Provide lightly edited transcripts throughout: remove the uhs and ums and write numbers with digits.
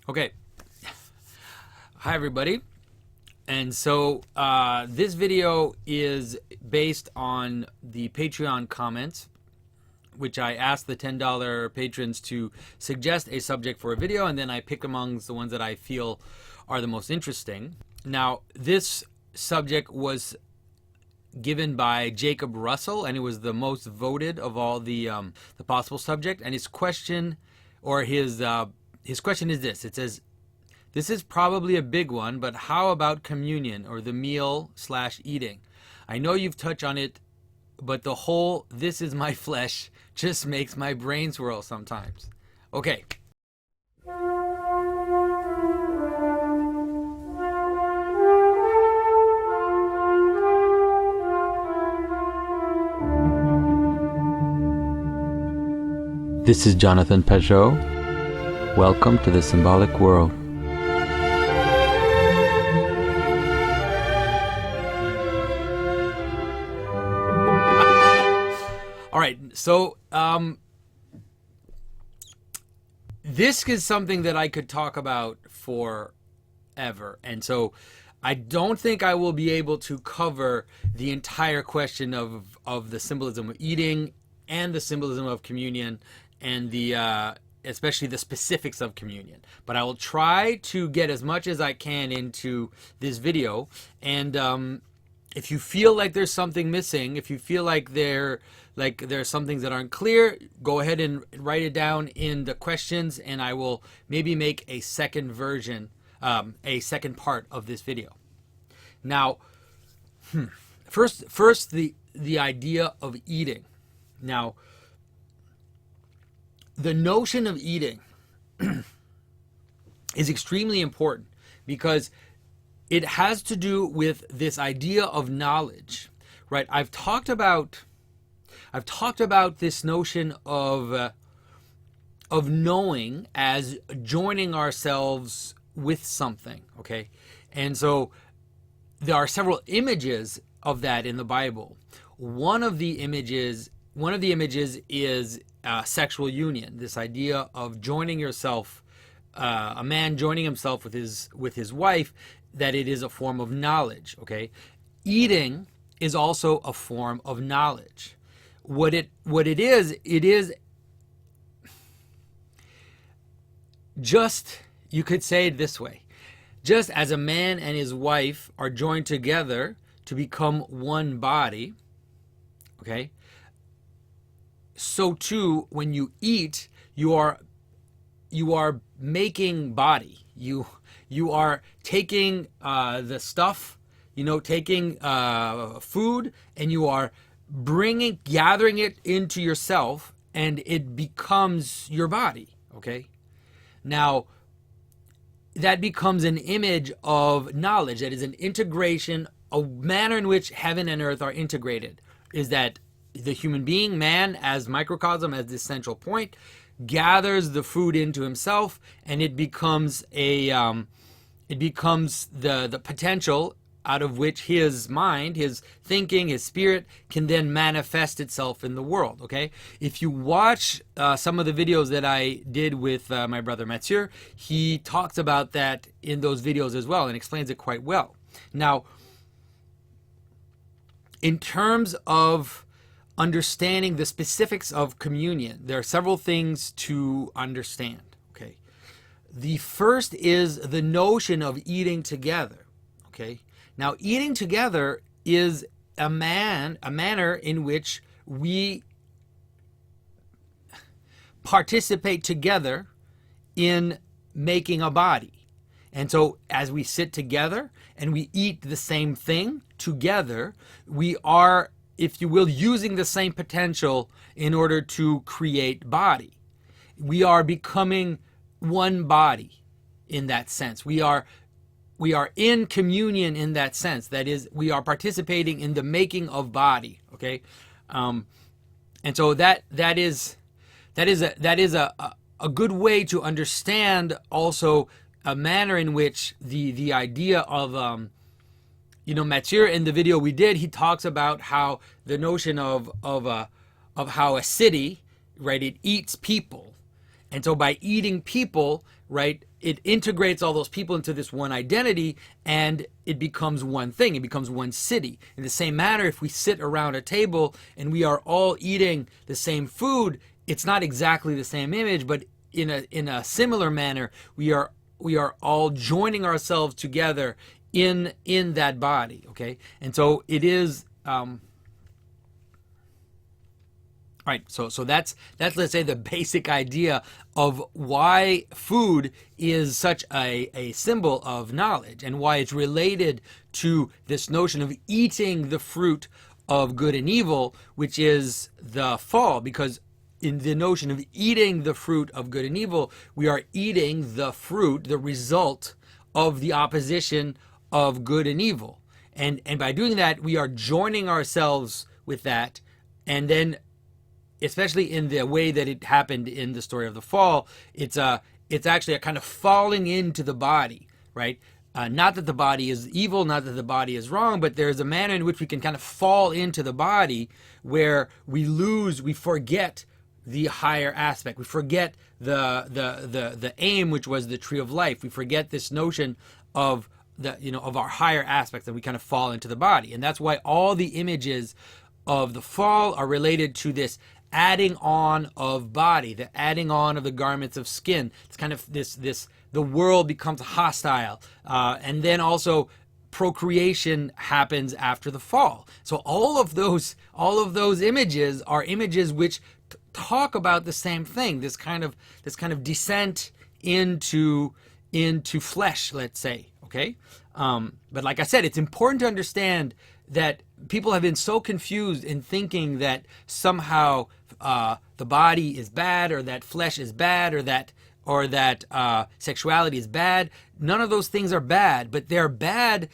Okay. Hi, everybody. And so this video is based on the Patreon comments, which I asked the $10 patrons to suggest a subject for a video, and then I pick amongst the ones that I feel are the most interesting. Now, this subject was given by Jacob Russell, and it was the most voted of all the possible subject. And his question, or his question is this. It says, "This is probably a big one, but how about communion, or the meal/eating? I know you've touched on it, but the whole 'this is my flesh' just makes my brain swirl sometimes." Okay. This is Jonathan Pageau. Welcome to the symbolic world. All right, so this is something that I could talk about forever, and so I don't think I will be able to cover the entire question of the symbolism of eating and the symbolism of communion and the especially the specifics of communion. But I will try to get as much as I can into this video. And if you feel like there's something missing, if you feel like there's some things that aren't clear, go ahead and write it down in the questions, and I will maybe make a second version, a second part of this video. Now, first the idea of eating. Now, the notion of eating is extremely important because it has to do with this idea of knowledge, right? I've talked about this notion of knowing as joining ourselves with something, okay? And so there are several images of that in the Bible. One of the images is sexual union, this idea of joining yourself, a man joining himself with his wife, that it is a form of knowledge, okay? Eating is also a form of knowledge. What it is just, you could say it this way, just as a man and his wife are joined together to become one body, okay? So too, when you eat, you are making body. You are taking the stuff, taking food, and you are gathering it into yourself, and it becomes your body. Okay. Now, that becomes an image of knowledge. That is an integration, a manner in which heaven and earth are integrated. Is that the human being, man, as microcosm, as this central point, gathers the food into himself, and it becomes the potential out of which his mind, his thinking, his spirit can then manifest itself in the world. Okay, if you watch some of the videos that I did with my brother Mathieu, he talks about that in those videos as well and explains it quite well. Now, in terms of understanding the specifics of communion, there are several things to understand. Okay, the first is the notion of eating together. Okay, now eating together is a manner in which we participate together in making a body. And so as we sit together and we eat the same thing together, we are, if you will, using the same potential in order to create body. We are becoming one body in that sense. We are in communion in that sense. That is, we are participating in the making of body. Okay, and so that is a good way to understand also a manner in which the idea of Mathieu, in the video we did, he talks about how the notion of how a city, right, it eats people. And so by eating people, right, it integrates all those people into this one identity, and it becomes one thing. It becomes one city. In the same manner, if we sit around a table and we are all eating the same food, it's not exactly the same image, but in a similar manner, we are all joining ourselves together in that body. Okay, and so it is. Right, so that's let's say the basic idea of why food is such a symbol of knowledge, and why it's related to this notion of eating the fruit of good and evil, which is the fall. Because in the notion of eating the fruit of good and evil, we are eating the fruit, the result of the opposition of good and evil, and by doing that, we are joining ourselves with that, and then, especially in the way that it happened in the story of the fall, it's actually a kind of falling into the body, right? Not that the body is evil, not that the body is wrong, but there's a manner in which we can kind of fall into the body where we forget the higher aspect. We forget the aim, which was the tree of life. We forget this notion of of our higher aspects, and we kind of fall into the body. And that's why all the images of the fall are related to this adding on of body, the adding on of the garments of skin. It's kind of the world becomes hostile, and then also procreation happens after the fall. So all of those images are images which talk about the same thing. This kind of descent into flesh, let's say. Okay, but like I said, it's important to understand that people have been so confused in thinking that somehow the body is bad, or that flesh is bad, or that sexuality is bad. None of those things are bad, but they're bad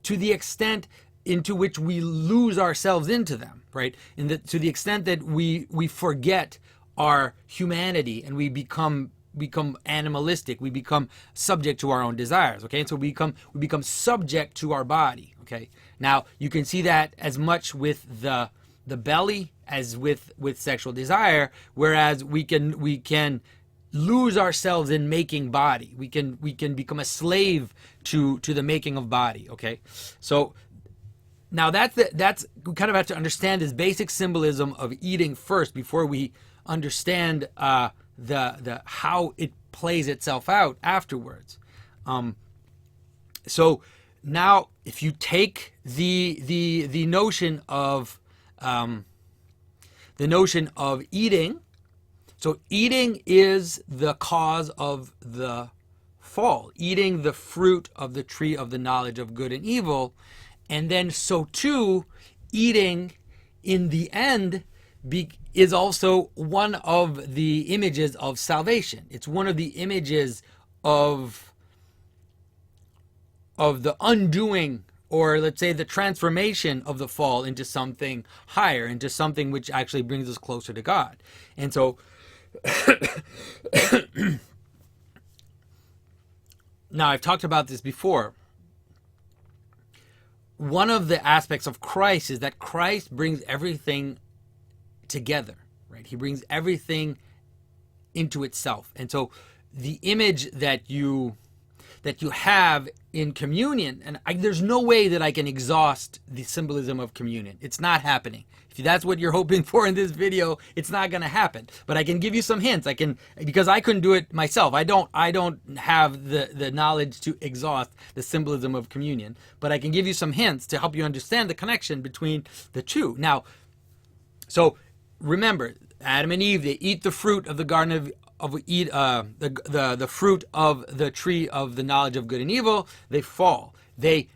to the extent into which we lose ourselves into them, right? To the extent that we forget our humanity, and we become animalistic. We become subject to our own desires. Okay, and so we become subject to our body. Okay, now you can see that as much with the belly as with sexual desire, whereas we can lose ourselves in making body. We can become a slave to the making of body. Okay, so now that's we kind of have to understand this basic symbolism of eating first before we understand the how it plays itself out afterwards. So now, if you take the notion of eating, so eating is the cause of the fall, eating the fruit of the tree of the knowledge of good and evil, and then so too, eating in the end is also one of the images of salvation. It's one of the images of the undoing, or let's say the transformation of the fall into something higher, into something which actually brings us closer to God. And so now, I've talked about this before. One of the aspects of Christ is that Christ brings everything together, right? He brings everything into itself. And so the image that you have in communion, and there's no way that I can exhaust the symbolism of communion. It's not happening. If that's what you're hoping for in this video, it's not going to happen. But I can give you some hints. Because I couldn't do it myself. I don't have the knowledge to exhaust the symbolism of communion. But I can give you some hints to help you understand the connection between the two. Now, so remember, Adam and Eve, they eat the fruit of the garden the fruit of the tree of the knowledge of good and evil. They fall. They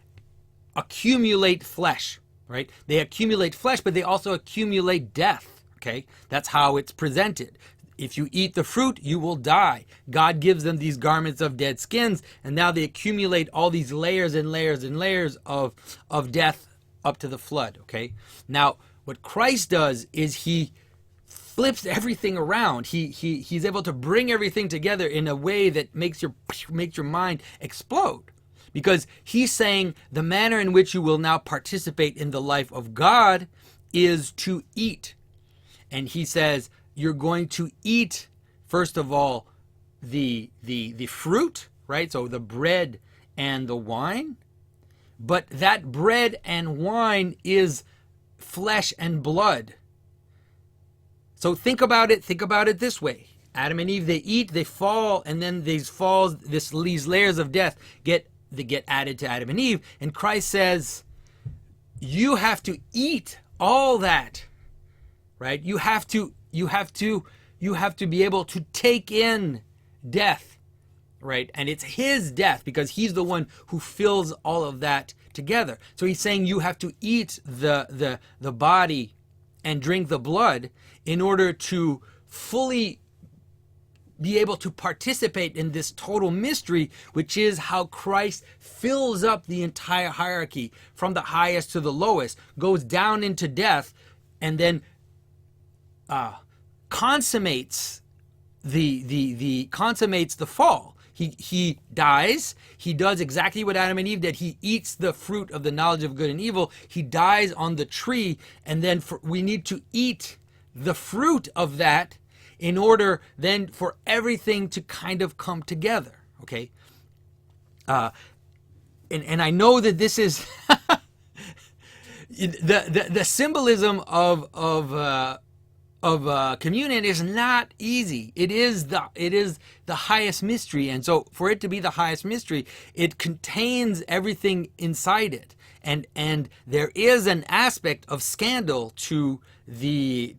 accumulate flesh, right? They accumulate flesh, but they also accumulate death. Okay, that's how it's presented. If you eat the fruit, you will die. God gives them these garments of dead skins, and now they accumulate all these layers and layers and layers of death up to the flood. Okay, now what Christ does is he flips everything around. He's able to bring everything together in a way that makes your mind explode, because he's saying the manner in which you will now participate in the life of God is to eat. And he says you're going to eat, first of all, the fruit, right? So the bread and the wine, but that bread and wine is flesh and blood. So think about it this way. Adam and Eve, they eat, they fall, and then these layers of death get added to Adam and Eve. And Christ says, you have to eat all that, right? You have to be able to take in death, right? And it's his death because he's the one who fills all of that together. So he's saying you have to eat the body and drink the blood in order to fully be able to participate in this total mystery, which is how Christ fills up the entire hierarchy from the highest to the lowest, goes down into death, and then consummates the fall. He dies. He does exactly what Adam and Eve did. He eats the fruit of the knowledge of good and evil. He dies on the tree, and then we need to eat the fruit of that in order then for everything to kind of come together. Okay, and I know that this is the symbolism of communion is not easy. It is the highest mystery, and so for it to be the highest mystery, it contains everything inside it, and there is an aspect of scandal to the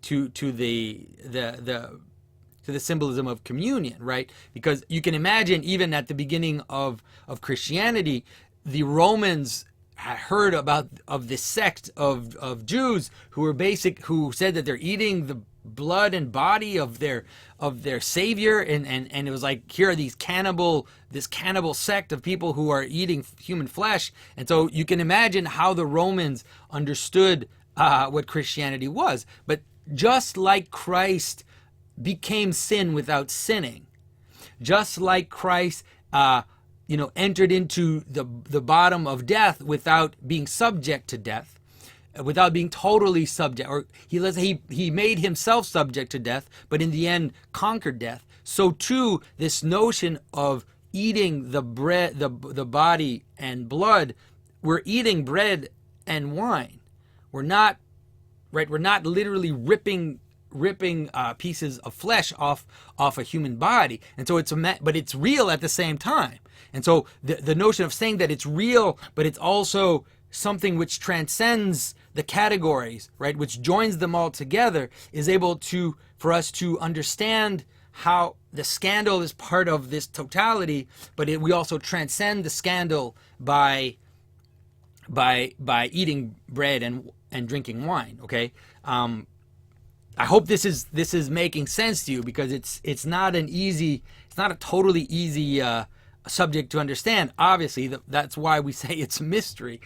symbolism of communion, right? Because you can imagine, even at the beginning of Christianity, the Romans had heard of this sect of Jews who said that they're eating the blood and body of their savior, and it was like, here are this cannibal sect of people who are eating human flesh. And so you can imagine how the Romans understood what Christianity was. But just like Christ became sin without sinning, just like Christ entered into the bottom of death without being subject to death, without being totally subject, or he made himself subject to death, but in the end conquered death. So too, this notion of eating the bread, the body and blood, we're eating bread and wine. We're not literally ripping pieces of flesh off a human body, and so but it's real at the same time. And so the notion of saying that it's real, but it's also something which transcends the categories, right, which joins them all together, is able for us to understand how the scandal is part of this totality, but we also transcend the scandal by eating bread and drinking wine. Okay. I hope this is making sense to you, because it's not a totally easy subject to understand. Obviously, that's why we say it's a mystery.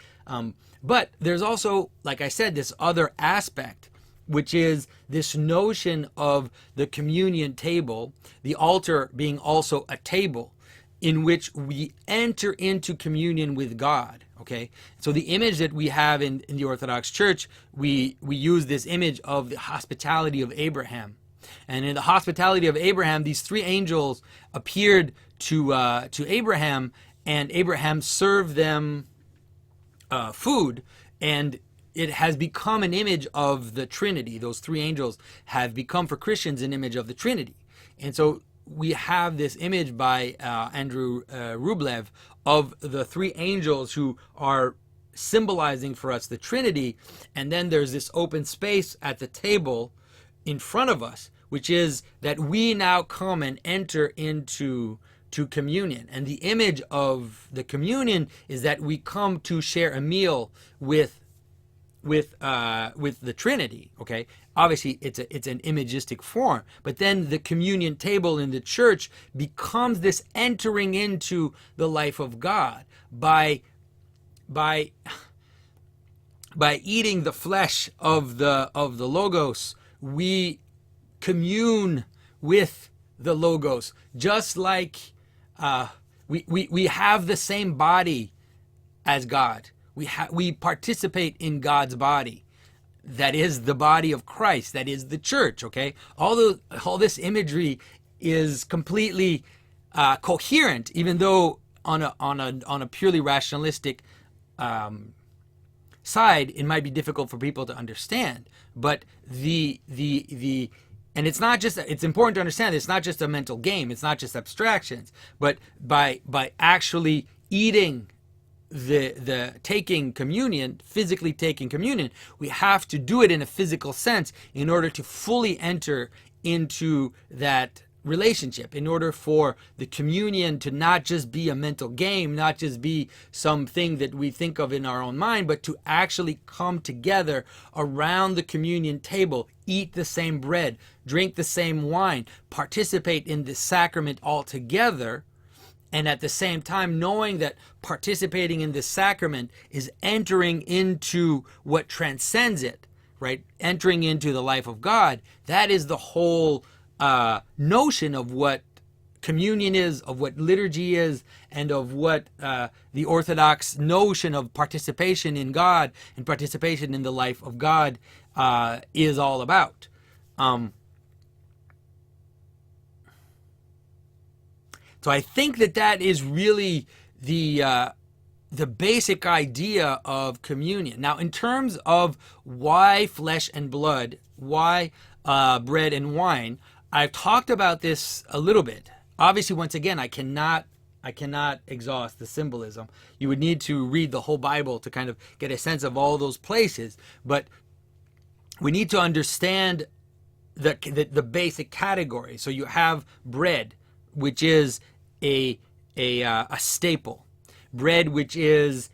But there's also, like I said, this other aspect, which is this notion of the communion table, the altar being also a table in which we enter into communion with God. Okay, so the image that we have in the Orthodox Church, we use this image of the hospitality of Abraham. And in the hospitality of Abraham, these three angels appeared to Abraham, and Abraham served them food, and it has become an image of the Trinity. Those three angels have become, for Christians, an image of the Trinity. And so we have this image by Andrew Rublev of the three angels who are symbolizing for us the Trinity, and then there's this open space at the table in front of us, which is that we now come and enter into communion. And the image of the communion is that we come to share a meal with the Trinity. Okay, obviously it's an imagistic form, but then the communion table in the church becomes this entering into the life of God by eating the flesh of the Logos. We commune with the Logos, just like we have the same body as God. We participate in God's body. That is the body of Christ. That is the church. Okay, all this imagery is completely coherent, even though on a purely rationalistic side, it might be difficult for people to understand. But and it's not just, it's important to understand it's not just a mental game, it's not just abstractions, but by actually eating the taking communion, physically taking communion, we have to do it in a physical sense in order to fully enter into that relationship, in order for the communion to not just be a mental game, not just be something that we think of in our own mind, but to actually come together around the communion table, eat the same bread, drink the same wine, participate in the sacrament all together, and at the same time knowing that participating in this sacrament is entering into what transcends it, right? Entering into the life of God. That is the whole notion of what communion is, of what liturgy is, and of what the Orthodox notion of participation in God and participation in the life of God is all about. So I think that is really the basic idea of communion. Now, in terms of why flesh and blood, why bread and wine, I've talked about this a little bit. Obviously, once again, I cannot exhaust the symbolism. You would need to read the whole Bible to kind of get a sense of all those places. But we need to understand the basic category. So you have bread, which is a staple. Bread, which is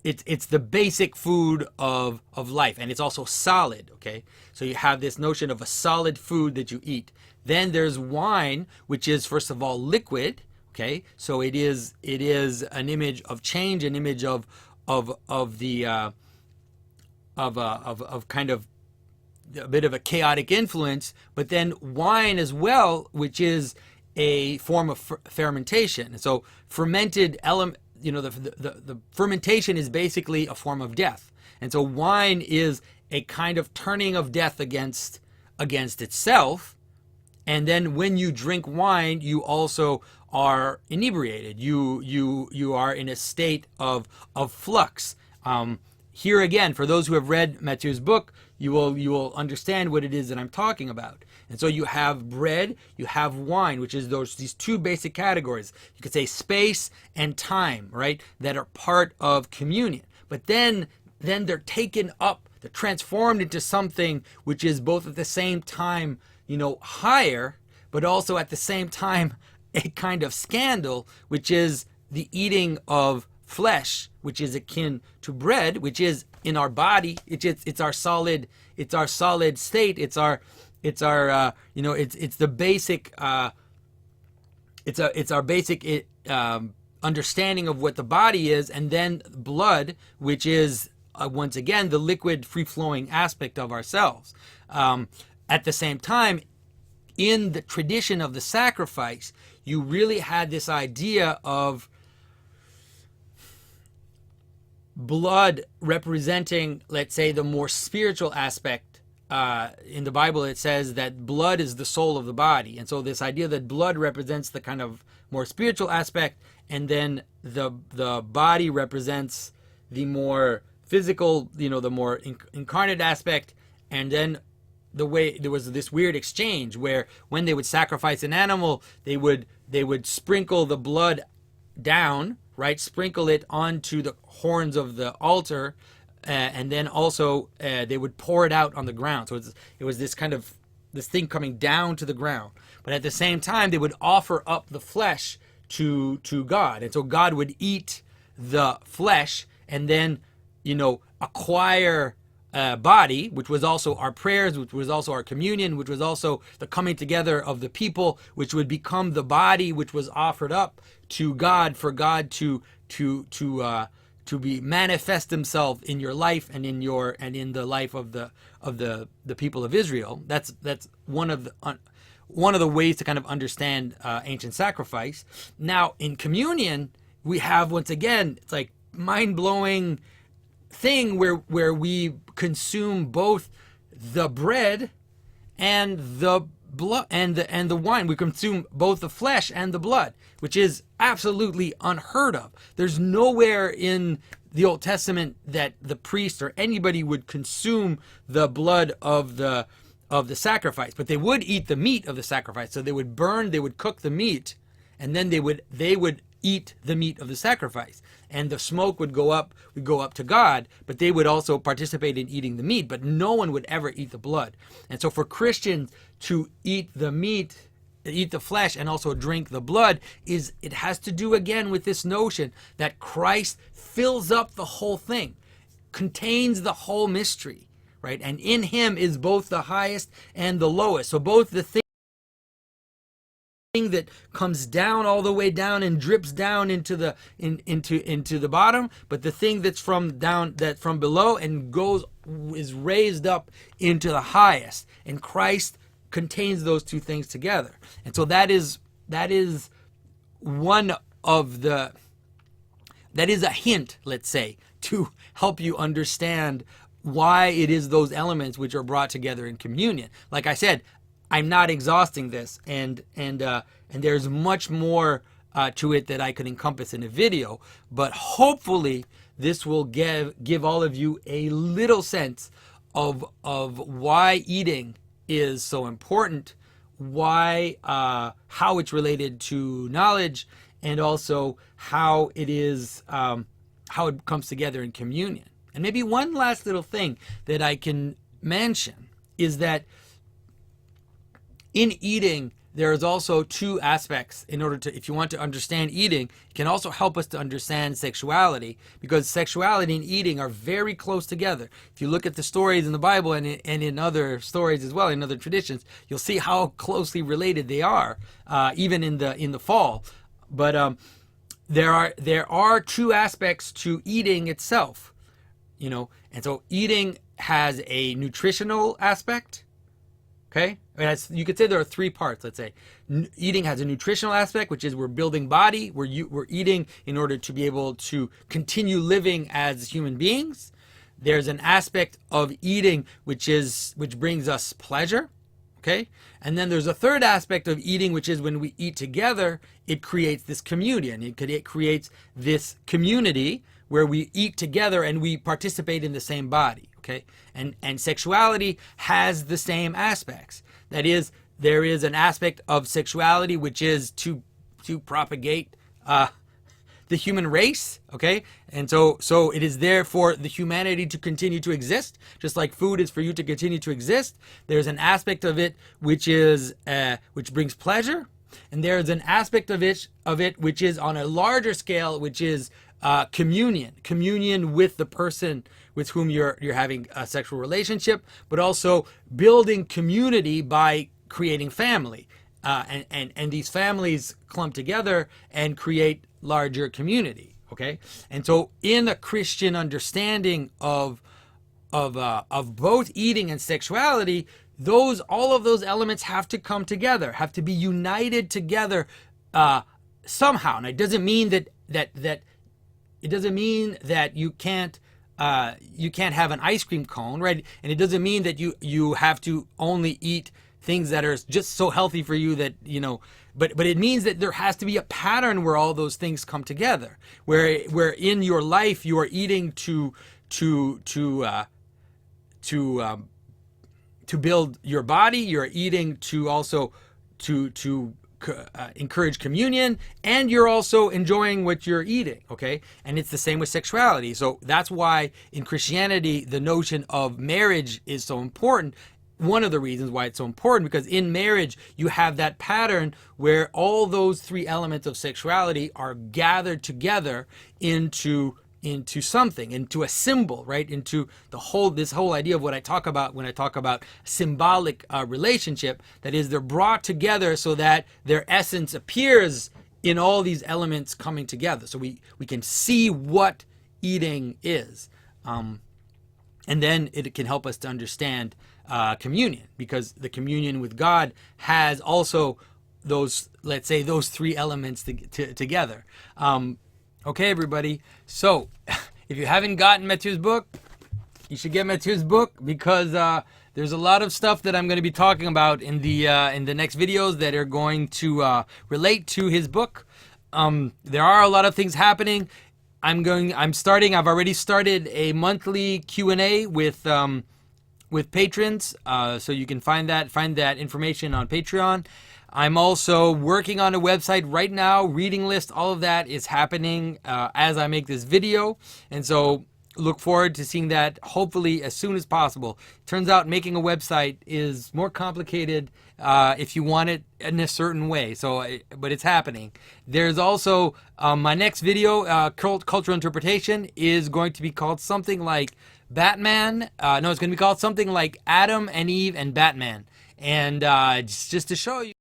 it's the basic food of life, and it's also solid. Okay, so you have this notion of a solid food that you eat. Then there's wine, which is first of all liquid. Okay, so it is an image of change, an image of kind of a bit of a chaotic influence. But then wine as well, which is a form of fermentation. So fermented element, the fermentation is basically a form of death. And so wine is a kind of turning of death against itself. And then when you drink wine, you also are inebriated. You are in a state of flux. Here again, for those who have read Mathieu's book, you will understand what it is that I'm talking about. And so you have bread, you have wine, which is these two basic categories. You could say space and time, right? That are part of communion. But then they're taken up, they're transformed into something which is both at the same time, higher, but also at the same time a kind of scandal, which is the eating of flesh, which is akin to bread, which is in our body. It's our solid state. It's our basic understanding of what the body is, and then blood, which is once again the liquid, free-flowing aspect of ourselves. At the same time, in the tradition of the sacrifice, you really had this idea of blood representing, let's say, the more spiritual aspect. In the Bible, it says that blood is the soul of the body. And so this idea that blood represents the kind of more spiritual aspect, and then the body represents the more physical, the more incarnate aspect. And then the way there was this weird exchange where when they would sacrifice an animal, they would sprinkle the blood down, right? Sprinkle it onto the horns of the altar, and then also they would pour it out on the ground. So it was this kind of this thing coming down to the ground. But at the same time, they would offer up the flesh to God, and so God would eat the flesh, and then acquire body, which was also our prayers, which was also our communion, which was also the coming together of the people, which would become the body which was offered up to God, for God to be manifest himself in your life and in the life of the people of Israel. That's one of the ways to kind of understand ancient sacrifice. Now in communion, we have, once again, it's like mind-blowing thing where we consume both the bread and the blood and the wine. We consume both the flesh and the blood, which is absolutely unheard of. There's nowhere in the Old Testament that the priest or anybody would consume the blood of the sacrifice, but they would eat the meat of the sacrifice. So they would cook the meat, and then they would eat the meat of the sacrifice, and the smoke would go up to God, but they would also participate in eating the meat, but no one would ever eat the blood. And so for Christians to eat the meat, eat the flesh, and also drink the blood, it has to do again with this notion that Christ fills up the whole thing, contains the whole mystery, right? And in him is both the highest and the lowest. So both the thing that comes down all the way down and drips down into the bottom, but the thing that's from below and is raised up into the highest. And Christ contains those two things together. And so that is a hint, let's say, to help you understand why it is those elements which are brought together in communion. Like I said, I'm not exhausting this, and there's much more to it that I could encompass in a video, but hopefully this will give all of you a little sense of why eating is so important, why how it's related to knowledge, and also how it is how it comes together in communion. And maybe one last little thing that I can mention is that in eating, there is also two aspects. If you want to understand eating, it can also help us to understand sexuality, because sexuality and eating are very close together. If you look at the stories in the Bible and in other stories as well, in other traditions, you'll see how closely related they are, even in the fall. But there are two aspects to eating itself, and so eating has a nutritional aspect. Okay, you could say there are three parts. Let's say eating has a nutritional aspect, which is we're building body. We're eating in order to be able to continue living as human beings. There's an aspect of eating which brings us pleasure. Okay, and then there's a third aspect of eating, which is when we eat together, it creates this communion. It creates this community where we eat together and we participate in the same body. Okay, and sexuality has the same aspects. That is, there is an aspect of sexuality which is to propagate the human race. Okay, and so it is there for the humanity to continue to exist, just like food is for you to continue to exist. There's an aspect of it which brings pleasure, and there's an aspect of it which is on a larger scale, which is communion with the person with whom you're having a sexual relationship, but also building community by creating family, and these families clump together and create larger community. Okay, and so in the Christian understanding of both eating and sexuality, all of those elements have to come together, have to be united together somehow. And it doesn't mean that you can't have an ice cream cone, right? And it doesn't mean that you have to only eat things that are just so healthy for you that, but it means that there has to be a pattern where all those things come together, where in your life you are eating to build your body, you're eating to also to encourage communion, and you're also enjoying what you're eating. Okay, and it's the same with sexuality. So that's why in Christianity the notion of marriage is so important. One of the reasons why it's so important, because in marriage you have that pattern where all those three elements of sexuality are gathered together into something, into a symbol, right? Into this whole idea of what I talk about when I talk about symbolic relationship. That is, they're brought together so that their essence appears in all these elements coming together. So we can see what eating is, and then it can help us to understand communion, because the communion with God has also those, let's say, those three elements together. Okay, everybody. So if you haven't gotten Matthew's book, you should get Matthew's book, because There's a lot of stuff that I'm going to be talking about in the next videos that are going to relate to his book. There are a lot of things happening. I've already started a monthly Q&A with patrons, so you can find that information on Patreon. I'm also working on a website right now. Reading list, all of that is happening as I make this video, and so look forward to seeing that hopefully as soon as possible. Turns out making a website is more complicated if you want it in a certain way. But it's happening. There's also my next video, cultural interpretation, is going to be called something like Batman. No, it's going to be called something like Adam and Eve and Batman. And just to show you.